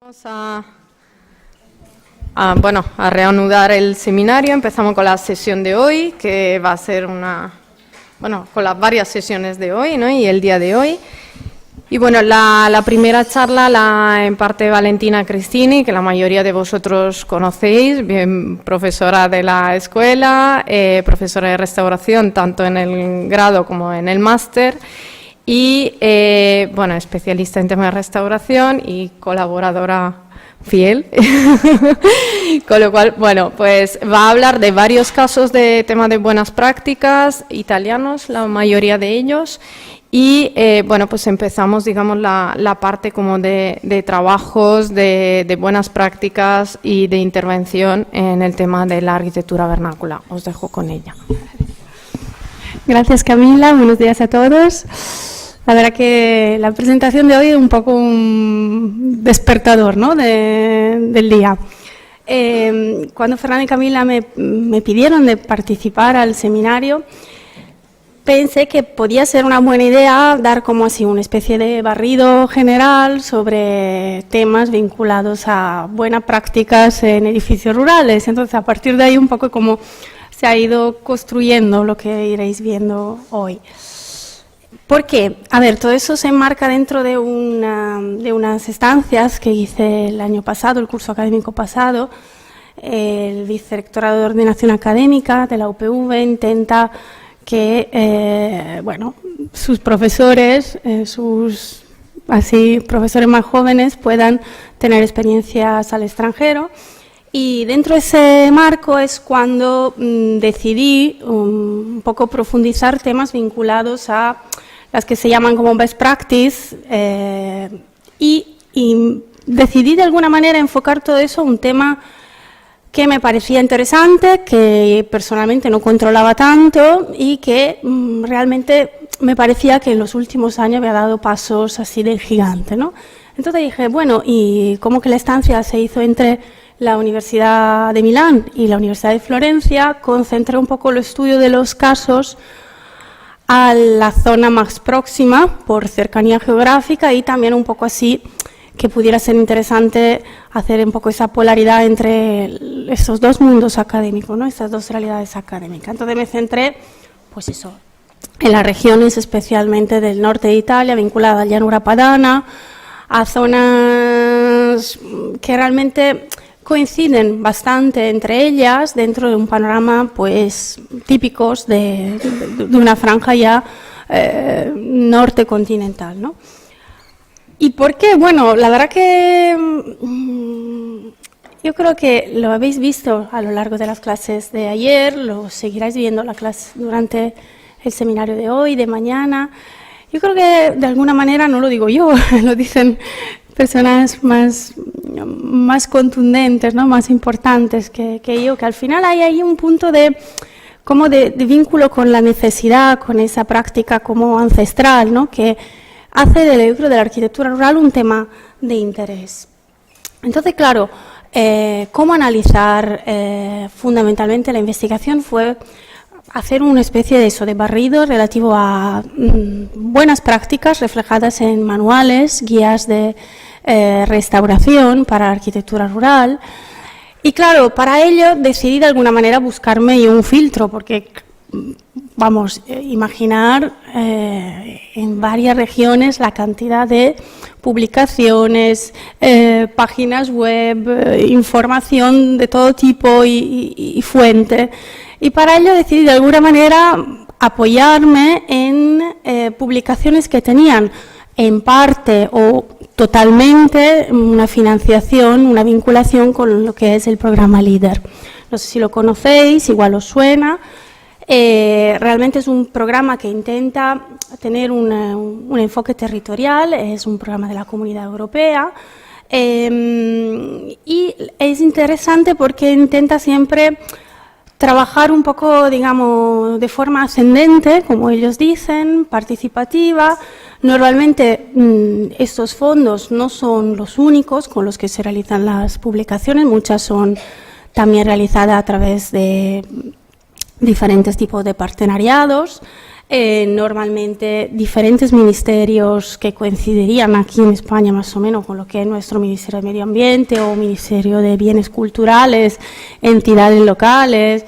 Vamos a reanudar el seminario. Empezamos con la sesión de hoy, que va a ser con las varias sesiones de hoy, ¿no? Y el día de hoy. Y bueno, la primera charla la imparte Valentina Cristini, que la mayoría de vosotros conocéis, bien profesora de la escuela, profesora de restauración tanto en el grado como en el máster. Y, especialista en temas de restauración y colaboradora fiel. Con lo cual, pues va a hablar de varios casos de temas de buenas prácticas, italianos, la mayoría de ellos. Y, pues empezamos, digamos, la parte como de trabajos, de buenas prácticas y de intervención en el tema de la arquitectura vernácula. Os dejo con ella. Gracias, Camila. Buenos días a todos. La verdad que la presentación de hoy es un poco un despertador, ¿no? del día. Cuando Fernanda y Camila me pidieron de participar al seminario, pensé que podía ser una buena idea dar como así una especie de barrido general sobre temas vinculados a buenas prácticas en edificios rurales. Entonces, a partir de ahí un poco como se ha ido construyendo lo que iréis viendo hoy. ¿Por qué? A ver, todo eso se enmarca dentro de unas estancias que hice el año pasado, el curso académico pasado. El vicerrectorado de ordenación académica de la UPV intenta que sus profesores, profesores más jóvenes puedan tener experiencias al extranjero. Y dentro de ese marco es cuando decidí un poco profundizar temas vinculados a las que se llaman como best practice y decidí de alguna manera enfocar todo eso a un tema que me parecía interesante, que personalmente no controlaba tanto y que realmente me parecía que en los últimos años había dado pasos así del gigante, ¿no? Entonces dije, y como que la estancia se hizo entre la Universidad de Milán y la Universidad de Florencia, concentré un poco el estudio de los casos a la zona más próxima por cercanía geográfica y también un poco así que pudiera ser interesante hacer un poco esa polaridad entre esos dos mundos académicos, ¿no? Esas dos realidades académicas. Entonces me centré, en las regiones especialmente del norte de Italia, vinculadas a llanura padana, a zonas que realmente coinciden bastante entre ellas dentro de un panorama típicos de una franja ya norte continental, ¿no? ¿Y por qué? Bueno, la verdad que yo creo que lo habéis visto a lo largo de las clases de ayer, lo seguiráis viendo la clase durante el seminario de hoy, de mañana. Yo creo que de alguna manera, no lo digo yo, lo dicen personas más contundentes, ¿no? Más importantes que yo, que al final hay ahí un punto de vínculo con la necesidad, con esa práctica como ancestral, ¿no? Que hace del libro de la arquitectura rural un tema de interés. Entonces, claro, cómo analizar fundamentalmente la investigación fue hacer una especie de barrido relativo a buenas prácticas reflejadas en manuales, guías de restauración para arquitectura rural. Y claro, para ello decidí de alguna manera buscarme un filtro, porque imaginar en varias regiones la cantidad de publicaciones, páginas web, información de todo tipo y fuente. Y para ello decidí de alguna manera apoyarme en publicaciones que tenían en parte o totalmente una financiación, una vinculación con lo que es el programa LEADER. No sé si lo conocéis, igual os suena. Realmente es un programa que intenta tener un enfoque territorial, es un programa de la Comunidad Europea y es interesante porque intenta siempre trabajar un poco, digamos, de forma ascendente, como ellos dicen, participativa. Normalmente estos fondos no son los únicos con los que se realizan las publicaciones, muchas son también realizadas a través de diferentes tipos de partenariados. normalmente diferentes ministerios que coincidirían aquí en España más o menos con lo que es nuestro Ministerio de Medio Ambiente o Ministerio de Bienes Culturales, entidades locales.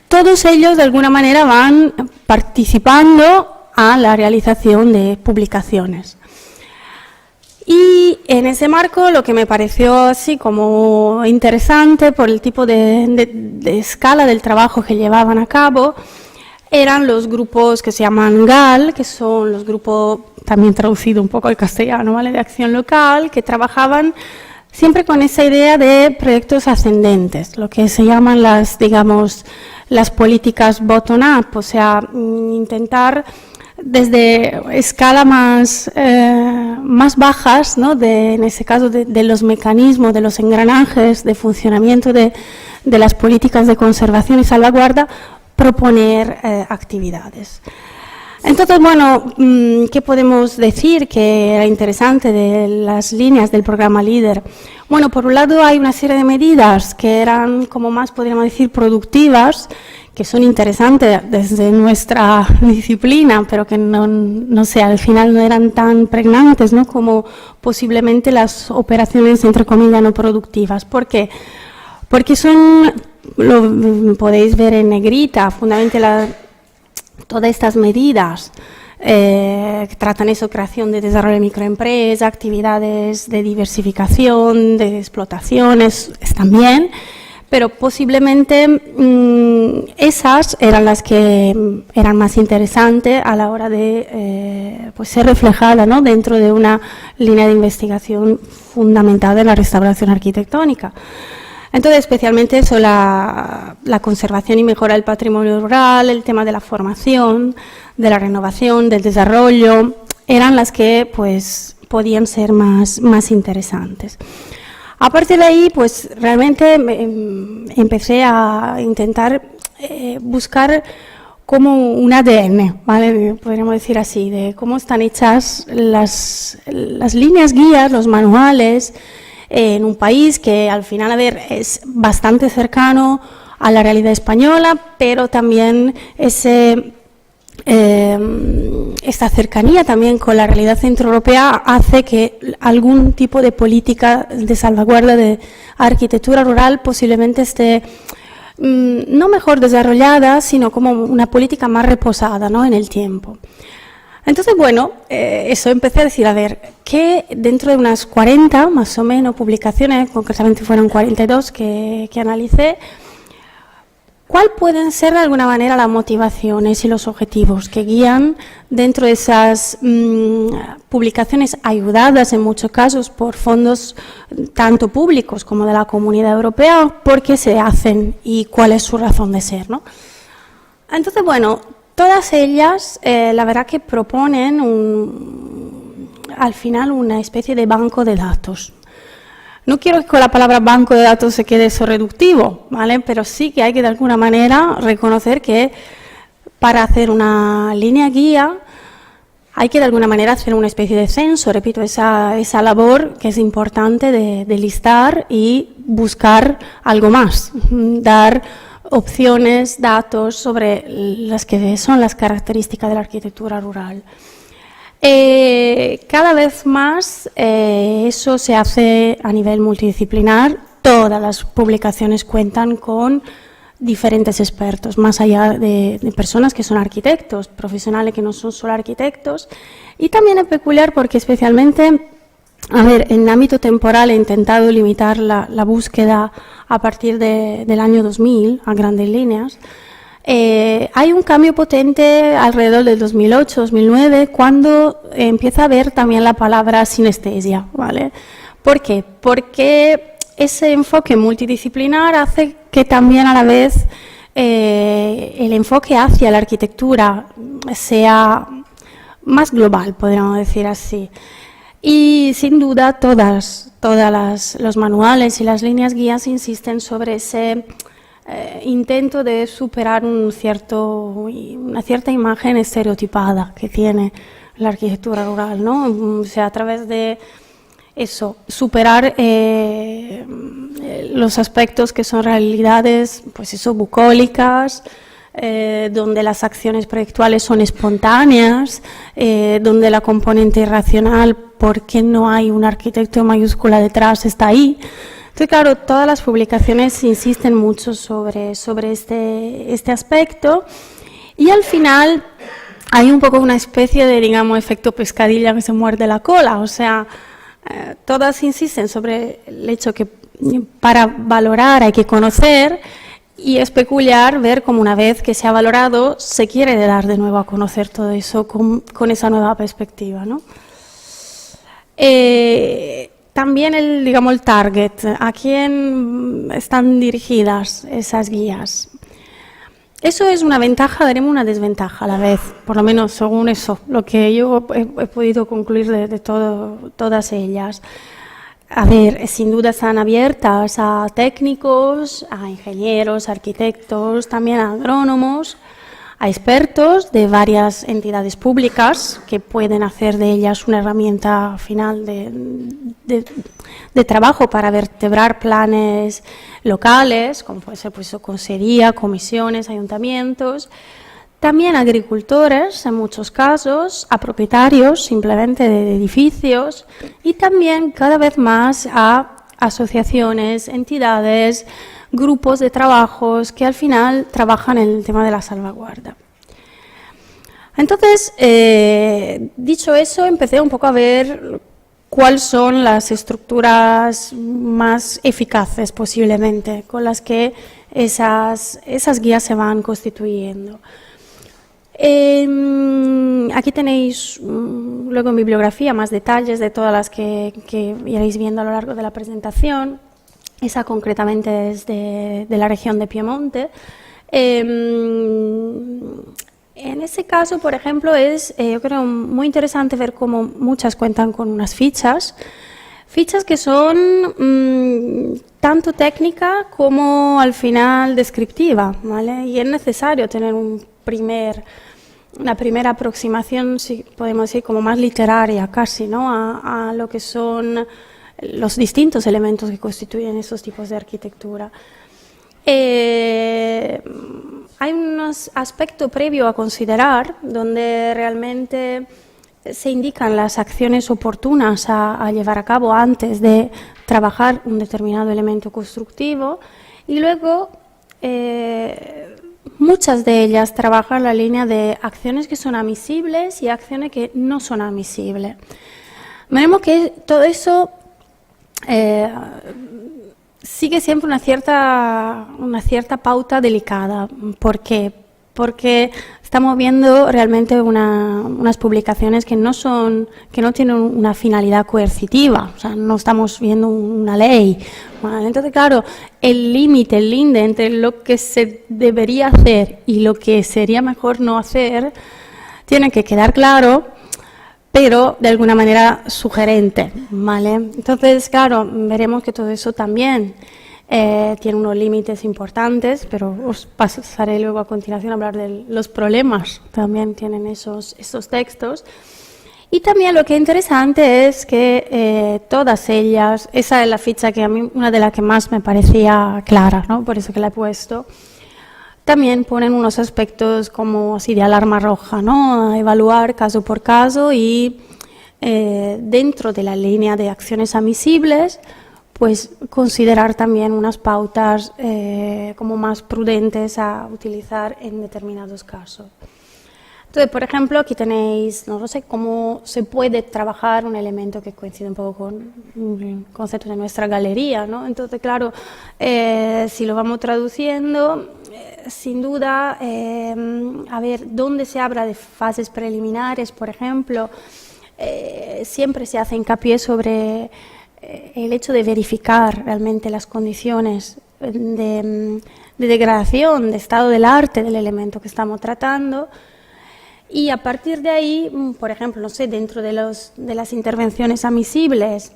Todos ellos de alguna manera van participando a la realización de publicaciones. Y en ese marco lo que me pareció así como interesante por el tipo de escala del trabajo que llevaban a cabo eran los grupos que se llaman GAL, que son los grupos, también traducido un poco al castellano, ¿vale?, de acción local, que trabajaban siempre con esa idea de proyectos ascendentes, lo que se llaman las, digamos, las políticas bottom-up, o sea, intentar desde escala más bajas, ¿no?, en ese caso de los mecanismos, de los engranajes de funcionamiento de las políticas de conservación y salvaguarda, proponer actividades. Entonces, bueno, ¿qué podemos decir que era interesante de las líneas del programa LEADER? Bueno, por un lado hay una serie de medidas que eran como más, podríamos decir, productivas, que son interesantes desde nuestra disciplina, pero que no sé, al final no eran tan pregnantes, ¿no?, como posiblemente las operaciones, entre comillas, no productivas. ¿Por qué? Porque son, lo podéis ver en negrita, fundamentalmente todas estas medidas que tratan eso, creación de desarrollo de microempresas, actividades de diversificación, de explotaciones, están bien, pero posiblemente esas eran las que eran más interesantes a la hora de pues ser reflejadas, ¿no?, dentro de una línea de investigación fundamentada en la restauración arquitectónica. Entonces, especialmente eso, la conservación y mejora del patrimonio rural, el tema de la formación, de la renovación, del desarrollo, eran las que pues podían ser más interesantes. A partir de ahí, pues realmente empecé a intentar buscar como un ADN, ¿vale?, podríamos decir así, de cómo están hechas las líneas guías, los manuales, en un país que al final, a ver, es bastante cercano a la realidad española, pero también esta cercanía también con la realidad centroeuropea hace que algún tipo de política de salvaguarda de arquitectura rural posiblemente esté no mejor desarrollada, sino como una política más reposada, ¿no?, en el tiempo. Entonces, bueno, eso empecé a decir, a ver, que dentro de unas 40, más o menos, publicaciones, concretamente fueron 42 que analicé, ¿cuál pueden ser de alguna manera las motivaciones y los objetivos que guían dentro de esas publicaciones ayudadas en muchos casos por fondos tanto públicos como de la Comunidad Europea? ¿Por qué se hacen y cuál es su razón de ser, ¿no? Entonces, bueno, todas ellas, la verdad que proponen al final una especie de banco de datos. No quiero que con la palabra banco de datos se quede eso reductivo, ¿vale?, pero sí que hay que de alguna manera reconocer que para hacer una línea guía hay que de alguna manera hacer una especie de censo, repito, esa labor que es importante de listar y buscar algo más, dar opciones, datos sobre las que son las características de la arquitectura rural. Cada vez más eso se hace a nivel multidisciplinar. Todas las publicaciones cuentan con diferentes expertos, más allá de personas que son arquitectos, profesionales que no son solo arquitectos. Y también es peculiar porque especialmente, a ver, en ámbito temporal he intentado limitar la búsqueda a partir del año 2000, a grandes líneas. Hay un cambio potente alrededor del 2008-2009 cuando empieza a haber también la palabra sinestesia, ¿vale? ¿Por qué? Porque ese enfoque multidisciplinar hace que también a la vez el enfoque hacia la arquitectura sea más global, podríamos decir así. Y sin duda todos los manuales y las líneas guías insisten sobre ese intento de superar una cierta imagen estereotipada que tiene la arquitectura rural, ¿no? O sea, a través de eso, superar los aspectos que son realidades, pues eso, bucólicas, donde las acciones proyectuales son espontáneas, donde la componente irracional, porque no hay un arquitecto mayúscula detrás, está ahí. Entonces, claro, todas las publicaciones insisten mucho sobre este aspecto, y al final hay un poco una especie de, digamos, efecto pescadilla que se muerde la cola. O sea, todas insisten sobre el hecho que para valorar hay que conocer, y es peculiar ver cómo una vez que se ha valorado se quiere dar de nuevo a conocer todo eso con esa nueva perspectiva, ¿no? También el target, ¿a quién están dirigidas esas guías? Eso es una ventaja, diremos una desventaja a la vez, por lo menos según eso, lo que yo he podido concluir de todas ellas. A ver, sin duda están abiertas a técnicos, a ingenieros, arquitectos, también a agrónomos, a expertos de varias entidades públicas que pueden hacer de ellas una herramienta final de trabajo para vertebrar planes locales, como puede ser pues consejería, comisiones, ayuntamientos. También agricultores, en muchos casos, a propietarios simplemente de edificios, y también cada vez más a asociaciones, entidades, grupos de trabajos que al final trabajan en el tema de la salvaguarda. Entonces, dicho eso, empecé un poco a ver cuáles son las estructuras más eficaces posiblemente con las que esas guías se van constituyendo. Aquí tenéis luego en bibliografía más detalles de todas las que iréis viendo a lo largo de la presentación. Esa concretamente es de la región de Piemonte. En ese caso, por ejemplo, es yo creo muy interesante ver cómo muchas cuentan con unas fichas que son tanto técnica como al final descriptiva, ¿vale? Y es necesario tener una primera aproximación, si podemos decir, como más literaria casi, ¿no? A lo que son los distintos elementos que constituyen esos tipos de arquitectura. Hay un aspecto previo a considerar donde realmente se indican las acciones oportunas a llevar a cabo antes de trabajar un determinado elemento constructivo, y luego muchas de ellas trabajan la línea de acciones que son admisibles y acciones que no son admisibles. Veremos que todo eso sigue siempre una cierta pauta delicada. ¿Por qué? Porque estamos viendo realmente unas publicaciones que no tienen una finalidad coercitiva, o sea, no estamos viendo una ley. ¿Vale? Entonces, claro, el límite, el linde entre lo que se debería hacer y lo que sería mejor no hacer, tiene que quedar claro, pero de alguna manera sugerente, ¿vale? Entonces, claro, veremos que todo eso también tiene unos límites importantes, pero os pasaré luego a continuación a hablar de los problemas, también tienen esos textos. Y también lo que es interesante es que todas ellas, esa es la ficha que a mí, una de las que más me parecía clara, ¿no? Por eso que la he puesto, también ponen unos aspectos como así de alarma roja, ¿no? A evaluar caso por caso y dentro de la línea de acciones admisibles, pues considerar también unas pautas como más prudentes a utilizar en determinados casos. Entonces, por ejemplo, aquí tenéis, no sé, cómo se puede trabajar un elemento que coincide un poco con el concepto de nuestra galería, ¿no? Entonces, claro, si lo vamos traduciendo, sin duda, a ver, ¿dónde se habla de fases preliminares, por ejemplo? Siempre se hace hincapié sobre el hecho de verificar realmente las condiciones de degradación, de estado del arte del elemento que estamos tratando. Y a partir de ahí, por ejemplo, no sé, dentro de las intervenciones admisibles,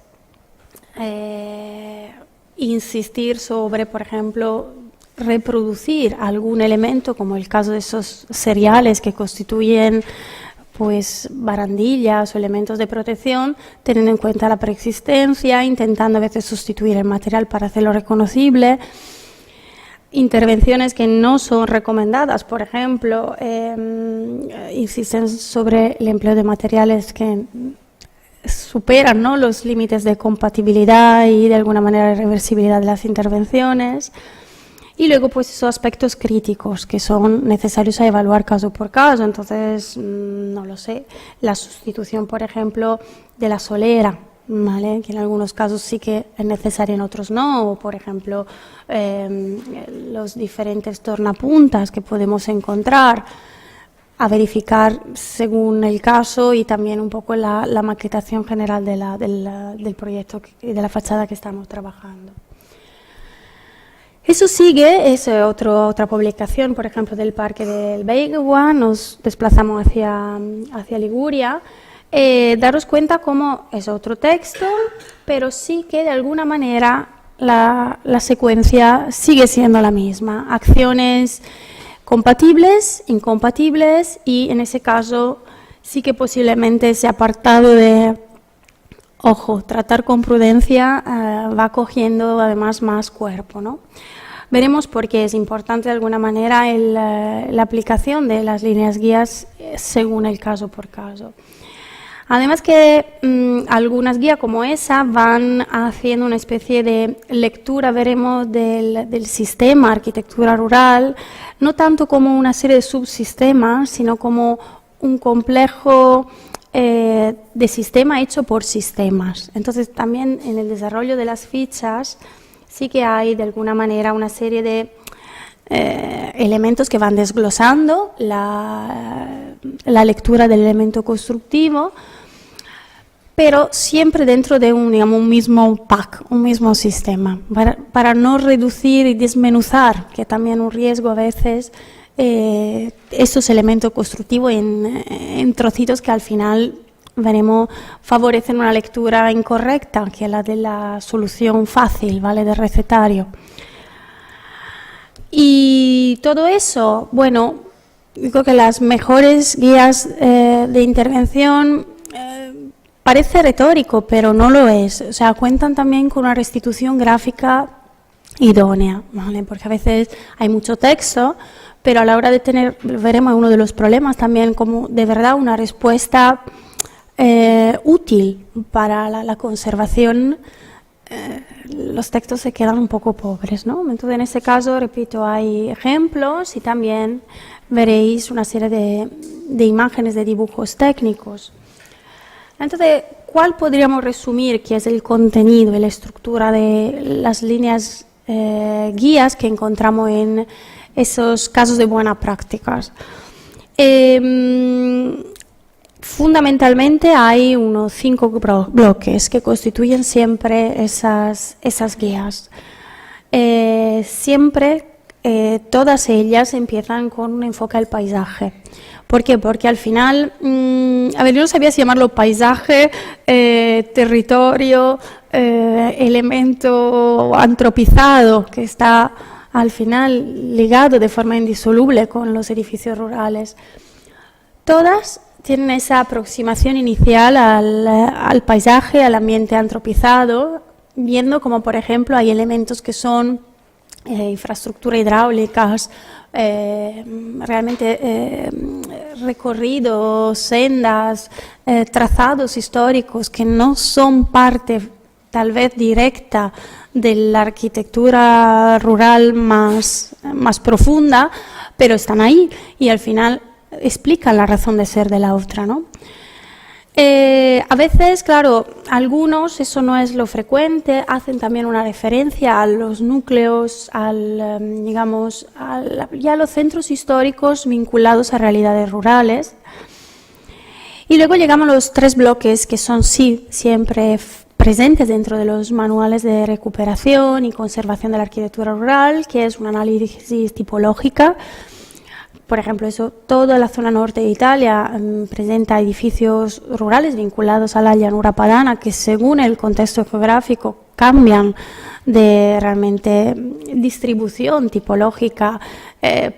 insistir sobre, por ejemplo, reproducir algún elemento, como el caso de esos seriales que constituyen pues barandillas o elementos de protección, teniendo en cuenta la preexistencia, intentando a veces sustituir el material para hacerlo reconocible. intervenciones que no son recomendadas, por ejemplo, insisten sobre el empleo de materiales que superan, ¿no?, los límites de compatibilidad y de alguna manera reversibilidad de las intervenciones. Y luego, pues, esos aspectos críticos que son necesarios a evaluar caso por caso. Entonces, no lo sé, la sustitución, por ejemplo, de la solera, ¿vale?, que en algunos casos sí que es necesaria, en otros no. O, por ejemplo, los diferentes tornapuntas que podemos encontrar, a verificar según el caso, y también un poco la maquetación general del proyecto y de la fachada que estamos trabajando. Eso sigue, es otra publicación, por ejemplo, del Parque del Beigua. Nos desplazamos hacia Liguria. Daros cuenta cómo es otro texto, pero sí que de alguna manera la secuencia sigue siendo la misma. Acciones compatibles, incompatibles, y en ese caso sí que posiblemente ese apartado de, ojo, tratar con prudencia, va cogiendo además más cuerpo, ¿no? Veremos por qué es importante de alguna manera la aplicación de las líneas guías según el caso por caso. Además que algunas guías como esa van haciendo una especie de lectura, veremos, del sistema arquitectura rural, no tanto como una serie de subsistemas, sino como un complejo de sistema hecho por sistemas. Entonces, también en el desarrollo de las fichas sí que hay de alguna manera una serie de elementos que van desglosando la lectura del elemento constructivo, pero siempre dentro de un mismo pack, un mismo sistema, para no reducir y desmenuzar, que también un riesgo a veces, estos elementos constructivos en trocitos que al final veremos favorecen una lectura incorrecta, que es la de la solución fácil, ¿vale?, de recetario. Y todo eso, bueno, digo que las mejores guías de intervención parece retórico, pero no lo es. O sea, cuentan también con una restitución gráfica idónea, ¿vale? Porque a veces hay mucho texto, pero a la hora de tener, veremos uno de los problemas también, como de verdad una respuesta útil para la conservación, los textos se quedan un poco pobres, ¿no? Entonces, en ese caso, repito, hay ejemplos y también veréis una serie de imágenes, de dibujos técnicos. Entonces, ¿cuál podríamos resumir que es el contenido y la estructura de las líneas guías que encontramos en esos casos de buenas prácticas? Fundamentalmente hay unos 5 bloques que constituyen siempre esas guías. Siempre todas ellas empiezan con un enfoque al paisaje. ¿Por qué? Porque al final, a ver, yo no sabía si llamarlo paisaje, territorio, elemento antropizado, que está al final ligado de forma indisoluble con los edificios rurales. Todas tienen esa aproximación inicial al paisaje, al ambiente antropizado, viendo como, por ejemplo, hay elementos que son infraestructuras hidráulicas, realmente recorridos, sendas, trazados históricos que no son parte tal vez directa de la arquitectura rural más profunda, pero están ahí y al final explican la razón de ser de la otra, ¿no? A veces, claro, algunos, eso no es lo frecuente, hacen también una referencia a los núcleos, digamos, ya a los centros históricos vinculados a realidades rurales. Y luego llegamos a los 3 bloques que son sí siempre presentes dentro de los manuales de recuperación y conservación de la arquitectura rural, que es un análisis tipológica. Por ejemplo, toda la zona norte de Italia presenta edificios rurales vinculados a la llanura padana que según el contexto geográfico cambian de realmente distribución tipológica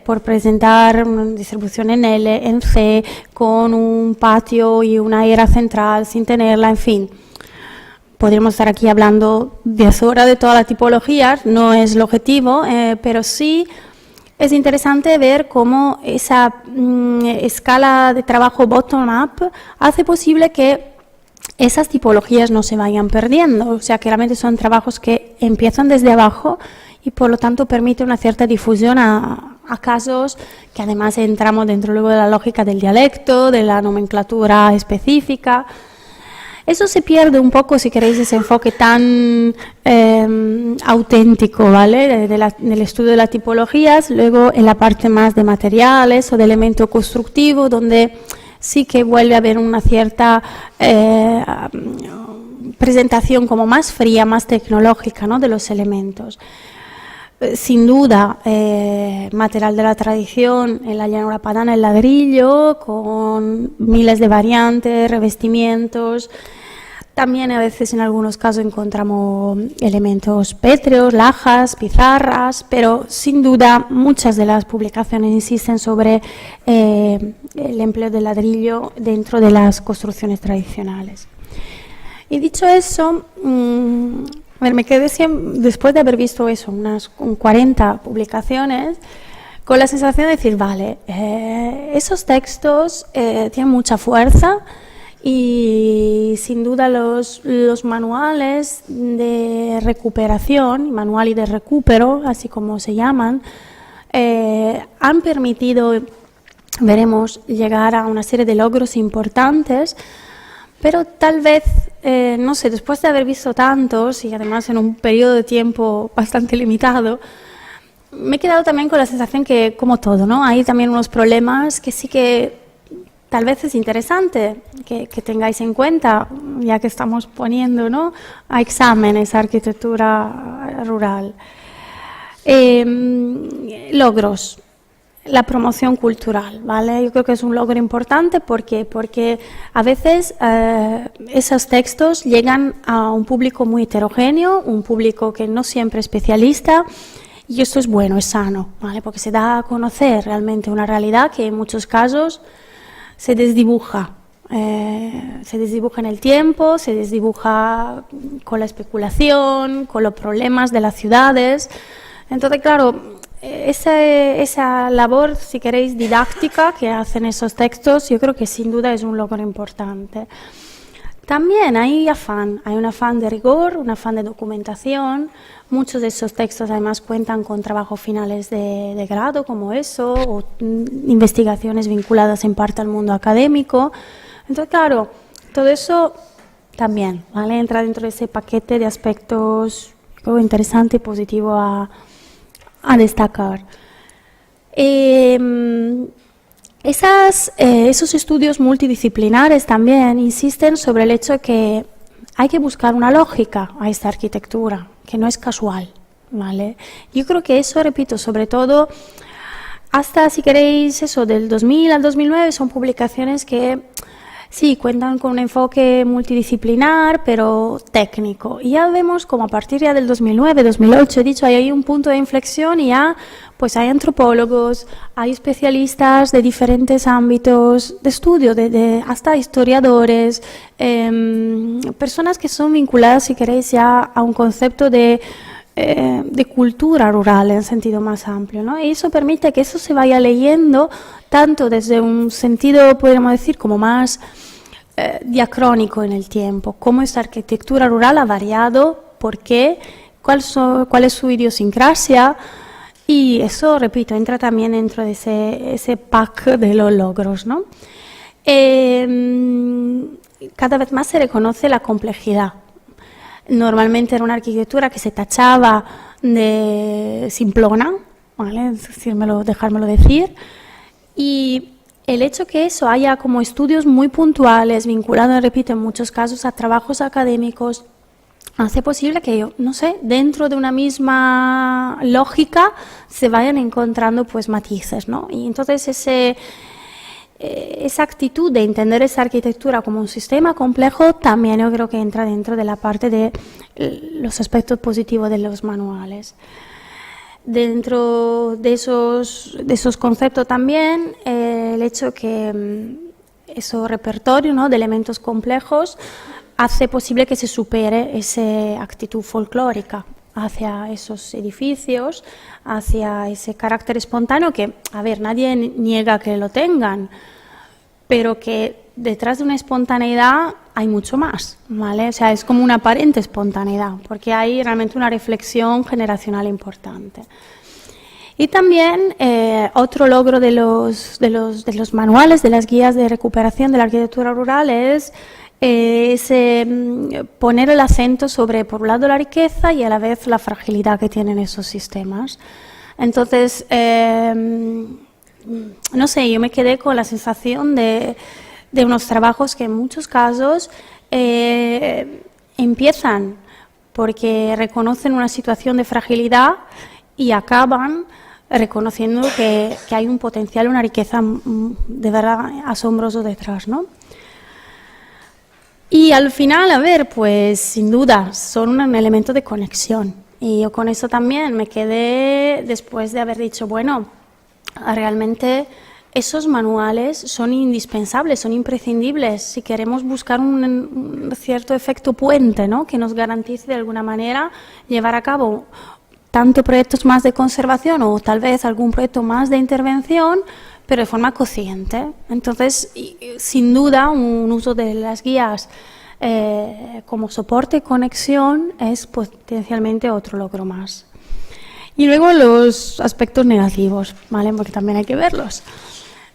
por presentar una distribución en L, en C, con un patio y una era central sin tenerla, en fin. podríamos estar aquí hablando 10 horas de todas las tipologías, no es el objetivo, pero sí es interesante ver cómo esa escala de trabajo bottom-up hace posible que esas tipologías no se vayan perdiendo. O sea, que realmente son trabajos que empiezan desde abajo y por lo tanto permite una cierta difusión a casos que además entramos dentro luego de la lógica del dialecto, de la nomenclatura específica. Eso se pierde un poco, si queréis, ese enfoque tan auténtico, ¿vale?, del estudio de las tipologías, luego en la parte más de materiales o de elemento constructivo, donde sí que vuelve a haber una cierta presentación como más fría, más tecnológica, ¿no?, de los elementos. Sin duda, material de la tradición en la llanura padana, el ladrillo, con miles de variantes, revestimientos. También a veces en algunos casos encontramos elementos pétreos, lajas, pizarras, pero sin duda muchas de las publicaciones insisten sobre el empleo del ladrillo dentro de las construcciones tradicionales. Y dicho eso, a ver, me quedé después de haber visto eso, unas 40 publicaciones, con la sensación de decir, vale, esos textos tienen mucha fuerza y sin duda los manuales de recuperación, manual y de recupero, así como se llaman, han permitido, veremos, llegar a una serie de logros importantes. Pero tal vez, no sé, después de haber visto tantos y además en un periodo de tiempo bastante limitado, me he quedado también con la sensación que, como todo, ¿no?, hay también unos problemas que sí que tal vez es interesante que tengáis en cuenta, ya que estamos poniendo, ¿no?, a examen esa arquitectura rural. Logros. La promoción cultural, ¿vale? Yo creo que es un logro importante porque a veces esos textos llegan a un público muy heterogéneo, un público que no siempre es especialista, y esto es bueno, es sano, ¿vale? Porque se da a conocer realmente una realidad que en muchos casos se desdibuja en el tiempo, se desdibuja con la especulación, con los problemas de las ciudades. Entonces, claro, esa labor, si queréis, didáctica que hacen esos textos, yo creo que sin duda es un logro importante. También hay un afán de rigor, un afán de documentación. Muchos de esos textos además cuentan con trabajos finales de grado como eso, o investigaciones vinculadas en parte al mundo académico. Entonces, claro, todo eso también, ¿vale?, entra dentro de ese paquete de aspectos, creo, interesante y positivo a destacar. Esos estudios multidisciplinares también insisten sobre el hecho de que hay que buscar una lógica a esta arquitectura, que no es casual, ¿vale? Yo creo que eso, repito, sobre todo hasta, si queréis, eso, del 2000 al 2009 son publicaciones que sí, cuentan con un enfoque multidisciplinar, pero técnico. Y ya vemos como a partir ya del 2009, 2008, he dicho, hay un punto de inflexión y ya pues hay antropólogos, hay especialistas de diferentes ámbitos de estudio, hasta historiadores, personas que son vinculadas, si queréis, ya a un concepto de cultura rural en sentido más amplio, ¿no? Y eso permite que eso se vaya leyendo tanto desde un sentido, podríamos decir, como más diacrónico en el tiempo, cómo esta arquitectura rural ha variado, por qué, cuál es su idiosincrasia, y eso, repito, entra también dentro de ese pack de los logros, ¿no? Cada vez más se reconoce la complejidad. Normalmente era una arquitectura que se tachaba de simplona, ¿vale?, dejármelo decir, y el hecho que eso haya como estudios muy puntuales, vinculados, repito, en muchos casos a trabajos académicos, hace posible que, no sé, dentro de una misma lógica se vayan encontrando pues matices, ¿no? Y entonces esa actitud de entender esa arquitectura como un sistema complejo también yo creo que entra dentro de la parte de los aspectos positivos de los manuales. Dentro de esos conceptos también el hecho que esos repertorios, ¿no?, de elementos complejos hace posible que se supere esa actitud folclórica hacia esos edificios, hacia ese carácter espontáneo que, a ver, nadie niega que lo tengan, pero que detrás de una espontaneidad hay mucho más, ¿vale? O sea, es como una aparente espontaneidad, porque hay realmente una reflexión generacional importante. Y también otro logro de los manuales, de las guías de recuperación de la arquitectura rural es poner el acento sobre, por un lado, la riqueza y a la vez la fragilidad que tienen esos sistemas. Entonces, no sé, yo me quedé con la sensación de unos trabajos que en muchos casos empiezan porque reconocen una situación de fragilidad y acaban reconociendo que hay un potencial, una riqueza de verdad asombroso detrás, ¿no? Y al final, a ver, pues sin duda son un elemento de conexión. Y yo con eso también me quedé después de haber dicho, bueno, realmente esos manuales son indispensables, son imprescindibles si queremos buscar un cierto efecto puente, ¿no? Que nos garantice de alguna manera llevar a cabo tanto proyectos más de conservación o tal vez algún proyecto más de intervención, pero de forma consciente. Entonces, sin duda, un uso de las guías como soporte y conexión es potencialmente otro logro más. Y luego los aspectos negativos, ¿vale? Porque también hay que verlos.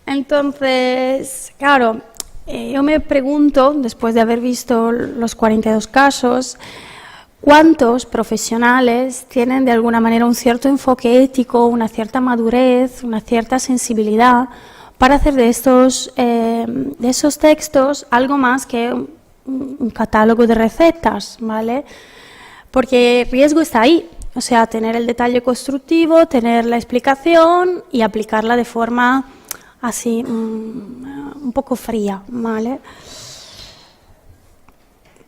Entonces, claro, yo me pregunto, después de haber visto los 42 casos, ¿cuántos profesionales tienen de alguna manera un cierto enfoque ético, una cierta madurez, una cierta sensibilidad para hacer de esos textos algo más que un catálogo de recetas, ¿vale? Porque el riesgo está ahí, o sea, tener el detalle constructivo, tener la explicación y aplicarla de forma así un poco fría, ¿vale?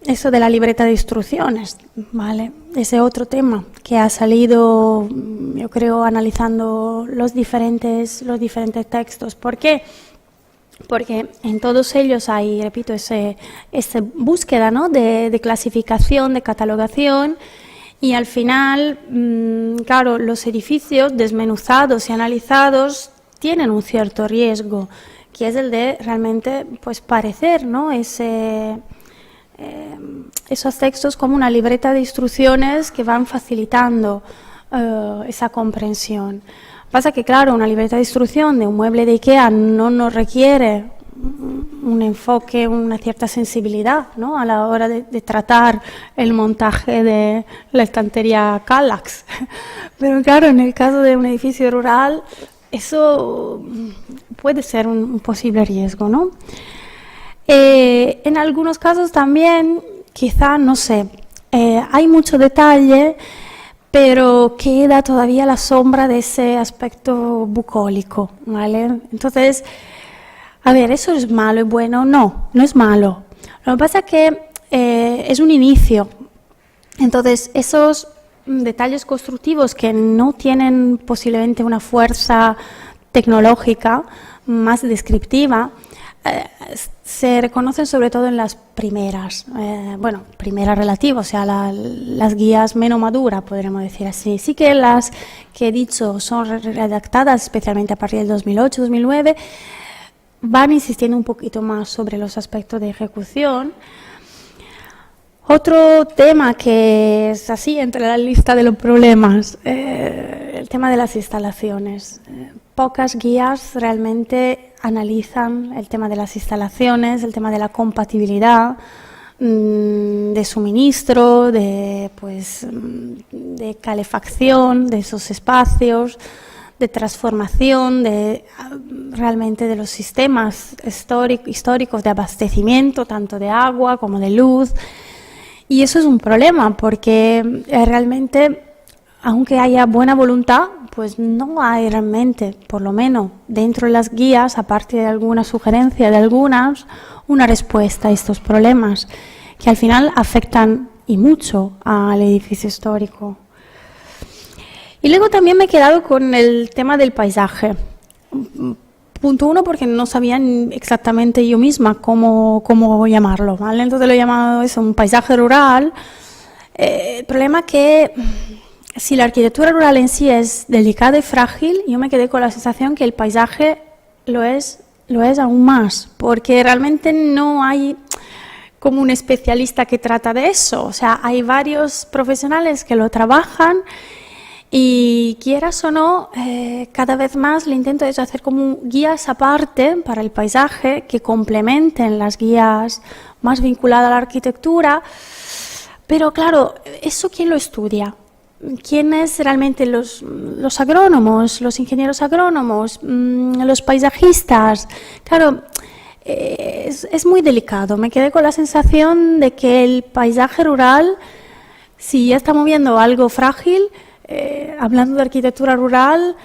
Eso de la libreta de instrucciones, ¿vale? Ese otro tema que ha salido, yo creo, analizando los diferentes textos. ¿Por qué? Porque en todos ellos hay, repito, esa búsqueda, ¿no? de clasificación, de catalogación, y al final, claro, los edificios desmenuzados y analizados tienen un cierto riesgo, que es el de realmente pues parecer, ¿no? Esos textos como una libreta de instrucciones que van facilitando esa comprensión. Pasa que, claro, una libreta de instrucción de un mueble de IKEA no nos requiere un enfoque, una cierta sensibilidad, ¿no? A la hora de tratar el montaje de la estantería Kallax. Pero, claro, en el caso de un edificio rural, eso puede ser un posible riesgo, ¿no? En algunos casos también, quizá, no sé, hay mucho detalle, pero queda todavía la sombra de ese aspecto bucólico, ¿vale? Entonces, a ver, ¿eso es malo y bueno? No, no es malo. Lo que pasa es que es un inicio. Entonces, esos detalles constructivos que no tienen posiblemente una fuerza tecnológica más descriptiva, se reconocen sobre todo en las primeras, primeras relativas, o sea, las guías menos maduras, podríamos decir así. Sí que las que he dicho son redactadas especialmente a partir del 2008-2009, van insistiendo un poquito más sobre los aspectos de ejecución. Otro tema que es así entre la lista de los problemas, el tema de las instalaciones. Pocas guías realmente analizan el tema de las instalaciones, el tema de la compatibilidad de suministro, de calefacción de esos espacios, de transformación realmente de los sistemas históricos de abastecimiento, tanto de agua como de luz. Y eso es un problema porque realmente, aunque haya buena voluntad, pues no hay realmente, por lo menos dentro de las guías, aparte de alguna sugerencia de algunas, una respuesta a estos problemas que al final afectan y mucho al edificio histórico. Y luego también me he quedado con el tema del paisaje, punto uno, porque no sabía exactamente yo misma cómo llamarlo, ¿vale? Entonces lo he llamado eso, un paisaje rural. El problema es que si la arquitectura rural en sí es delicada y frágil, yo me quedé con la sensación que el paisaje lo es aún más, porque realmente no hay como un especialista que trata de eso. O sea, hay varios profesionales que lo trabajan y, quieras o no, cada vez más el intento es hacer como guías aparte para el paisaje que complementen las guías más vinculadas a la arquitectura. Pero claro, ¿eso quién lo estudia? ¿Quiénes realmente los agrónomos, los ingenieros agrónomos, los paisajistas? Claro, es muy delicado. Me quedé con la sensación de que el paisaje rural, si ya estamos viendo algo frágil, hablando de arquitectura rural,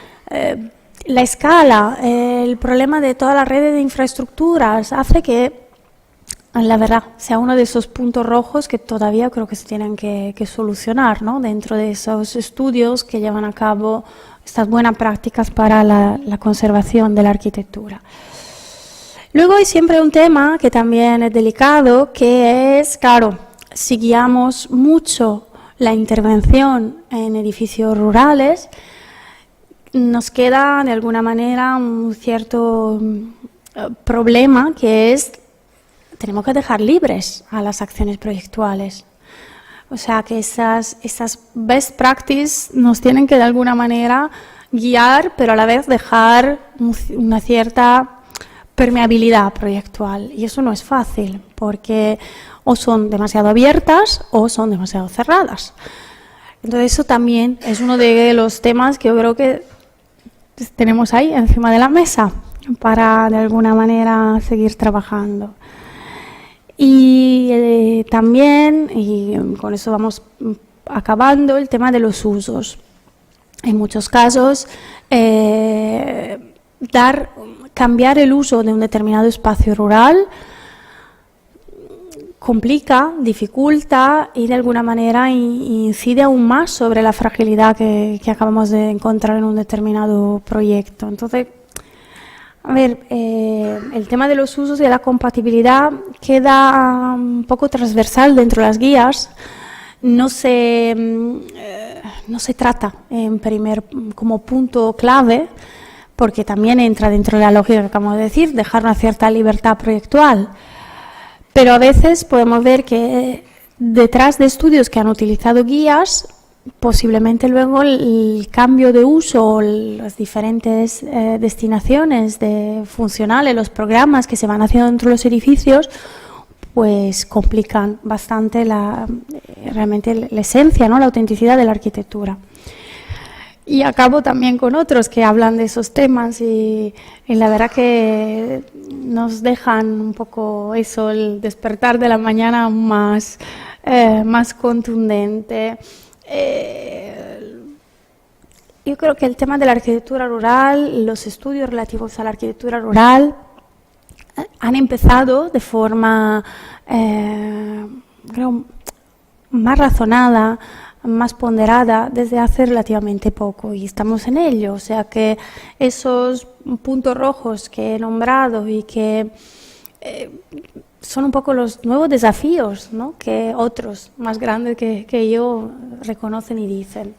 la escala, el problema de toda la red de infraestructuras hace que, la verdad, sea uno de esos puntos rojos que todavía creo que se tienen que solucionar, ¿no? Dentro de esos estudios que llevan a cabo estas buenas prácticas para la conservación de la arquitectura. Luego hay siempre un tema que también es delicado, que es, claro, si guiamos mucho la intervención en edificios rurales, nos queda de alguna manera un cierto problema, que es tenemos que dejar libres a las acciones proyectuales. O sea, que esas best practices nos tienen que de alguna manera guiar, pero a la vez dejar una cierta permeabilidad proyectual. Y eso no es fácil, porque o son demasiado abiertas o son demasiado cerradas. Entonces eso también es uno de los temas que yo creo que tenemos ahí encima de la mesa para de alguna manera seguir trabajando. Y también, y con eso vamos acabando, el tema de los usos. En muchos casos, cambiar el uso de un determinado espacio rural complica, dificulta y de alguna manera incide aún más sobre la fragilidad que acabamos de encontrar en un determinado proyecto. Entonces, a ver, el tema de los usos y de la compatibilidad queda un poco transversal dentro de las guías. No se trata como punto clave, porque también entra dentro de la lógica que acabamos de decir, dejar una cierta libertad proyectual. Pero a veces podemos ver que detrás de estudios que han utilizado guías, posiblemente luego el cambio de uso o las diferentes destinaciones funcionales, los programas que se van haciendo dentro de los edificios, pues complican bastante realmente la esencia, ¿no? La autenticidad de la arquitectura. Y acabo también con otros que hablan de esos temas y la verdad que nos dejan un poco eso, el despertar de la mañana más contundente. Yo creo que el tema de la arquitectura rural, los estudios relativos a la arquitectura rural han empezado de forma, creo, más razonada, más ponderada desde hace relativamente poco y estamos en ello. O sea que esos puntos rojos que he nombrado y que son un poco los nuevos desafíos, ¿no? Que otros más grandes que yo reconocen y dicen.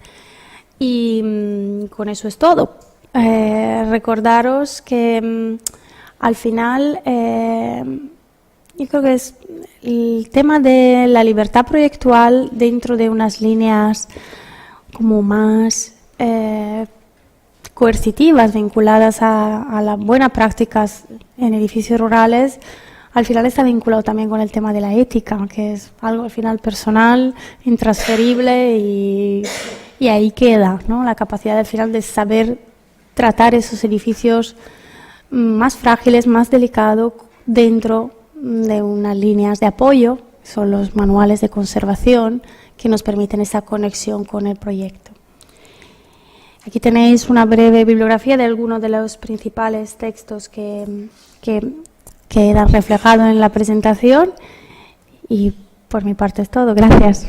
Y con eso es todo. Recordaros que al final yo creo que es el tema de la libertad proyectual dentro de unas líneas como más coercitivas, vinculadas a las buenas prácticas en edificios rurales. Al final está vinculado también con el tema de la ética, que es algo al final personal, intransferible y ahí queda, ¿no? La capacidad al final de saber tratar esos edificios más frágiles, más delicados, dentro de unas líneas de apoyo, son los manuales de conservación que nos permiten esa conexión con el proyecto. Aquí tenéis una breve bibliografía de algunos de los principales textos que quedan reflejados en la presentación y por mi parte es todo. Gracias.